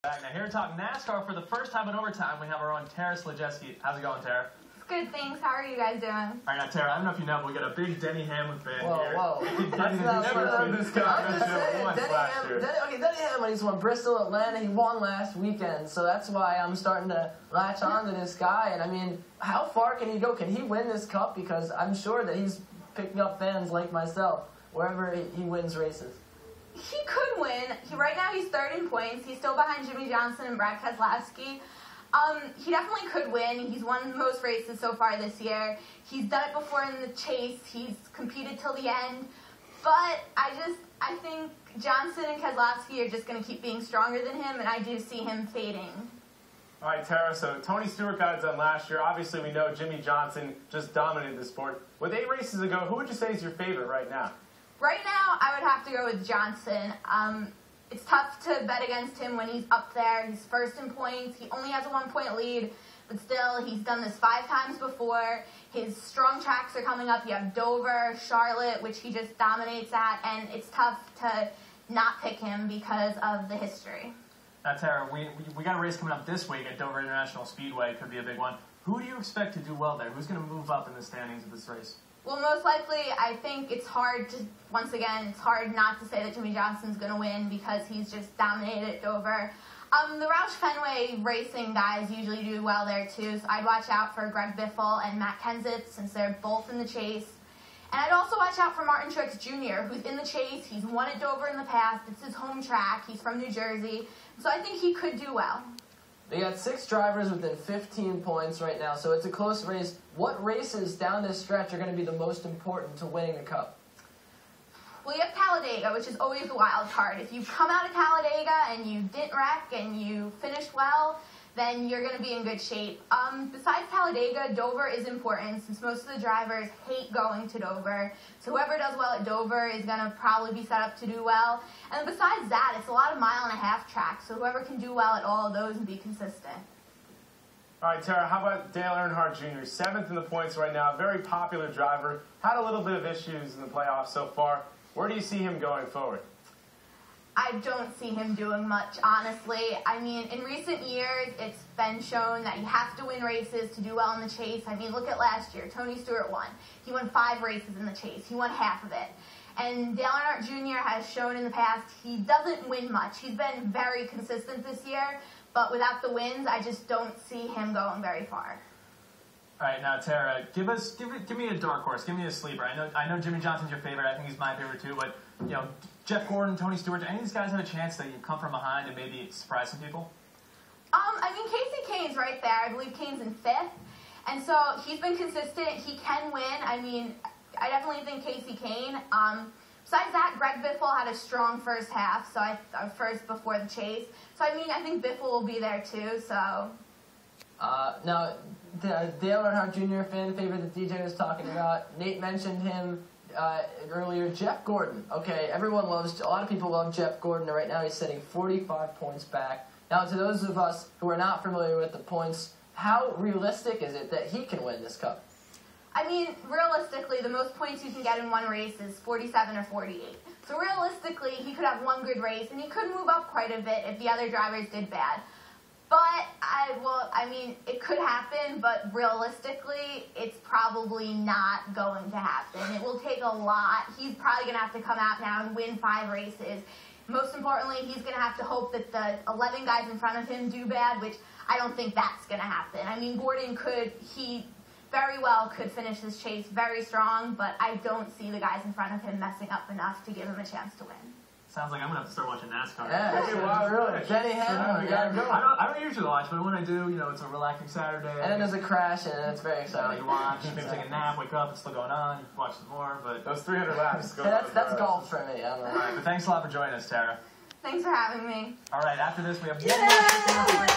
Back now, here to talk NASCAR for the first time in overtime, we have our own Tara Sledjeski. How's it going, Tara? Good, thanks. How are you guys doing? All right, now, Tara, I don't know if you know, but we got a big Denny Hamlin fan here. Whoa. Denny Hamlin, he's won Bristol, Atlanta. He won last weekend, so that's why I'm starting to latch on to this guy. And I mean, how far can he go? Can he win this cup? Because I'm sure that he's picking up fans like myself wherever he wins races. He could win. Right now he's third in points. He's still behind Jimmie Johnson and Brad Keselowski. He definitely could win. He's won most races so far this year. He's done it before in the chase. He's competed till the end. But I think Johnson and Keselowski are just going to keep being stronger than him, and I do see him fading. All right, Tara, so Tony Stewart got it done last year. Obviously, we know Jimmie Johnson just dominated the sport. With 8 races ago, who would you say is your favorite right now? Right now, I would have to go with Johnson. It's tough to bet against him when he's up there. He's first in points. He only has a 1-point lead, but still, he's done this 5 times before. His strong tracks are coming up. You have Dover, Charlotte, which he just dominates at, and it's tough to not pick him because of the history. Now, Tara, we got a race coming up this week at Dover International Speedway. It could be a big one. Who do you expect to do well there? Who's going to move up in the standings of this race? Well, most likely, I think it's hard to, once again, it's hard not to say that Jimmie Johnson's going to win because he's just dominated at Dover. The Roush Fenway racing guys usually do well there, too, so I'd watch out for Greg Biffle and Matt Kenseth since they're both in the chase. And I'd also watch out for Martin Truex Jr., who's in the chase. He's won at Dover in the past. It's his home track. He's from New Jersey, so I think he could do well. They got 6 drivers within 15 points right now, so it's a close race. What races down this stretch are going to be the most important to winning the Cup? Well, you have Talladega, which is always the wild card. If you come out of Talladega and you didn't wreck and you finished well, then you're going to be in good shape. Besides Talladega, Dover is important since most of the drivers hate going to Dover. So whoever does well at Dover is going to probably be set up to do well. And besides that, it's a lot of mile-and-a-half tracks, so whoever can do well at all of those and be consistent. All right, Tara, how about Dale Earnhardt Jr., 7th in the points right now, very popular driver, had a little bit of issues in the playoffs so far. Where do you see him going forward? I don't see him doing much, honestly. I mean, in recent years, it's been shown that you have to win races to do well in the chase. I mean, look at last year. Tony Stewart won. He won 5 races in the chase. He won half of it. And Dale Earnhardt Jr. has shown in the past he doesn't win much. He's been very consistent this year, but without the wins, I just don't see him going very far. All right, now Tara, give me a dark horse, give me a sleeper. I know Jimmie Johnson's your favorite. I think he's my favorite too. But you know, Jeff Gordon, Tony Stewart, do any of these guys have a chance that you come from behind and maybe surprise some people? I mean, Casey Kane's right there. I believe Kane's in 5th, and so he's been consistent. He can win. I mean, I definitely think Casey Kane. Besides that, Greg Biffle had a strong first half, so first before the chase. So I mean, I think Biffle will be there too. So. Now, the Dale Earnhardt Jr. fan favorite that DJ was talking about, Nate mentioned him earlier. Jeff Gordon. Okay, a lot of people love Jeff Gordon. Right now he's sitting 45 points back. Now, to those of us who are not familiar with the points, how realistic is it that he can win this Cup? I mean, realistically, the most points you can get in one race is 47 or 48. So realistically, he could have one good race, and he could move up quite a bit if the other drivers did bad. But, I mean, it could happen, but realistically, it's probably not going to happen. It will take a lot. He's probably going to have to come out now and win 5 races. Most importantly, he's going to have to hope that the 11 guys in front of him do bad, which I don't think that's going to happen. I mean, Gordon he very well could finish this chase very strong, but I don't see the guys in front of him messing up enough to give him a chance to win. Sounds like I'm going to have to start watching NASCAR. Yeah, really. Denny Hamlin, you gotta go. I don't usually watch, but when I do, you know, it's a relaxing Saturday. And then there's a crash, and it's very So exciting. you watch, maybe take a nap, wake up, it's still going on, you watch some more, but those 300 laps go That's golf for me. I don't know. All right, but thanks a lot for joining us, Tara. Thanks for having me. All right, after this, we have one more.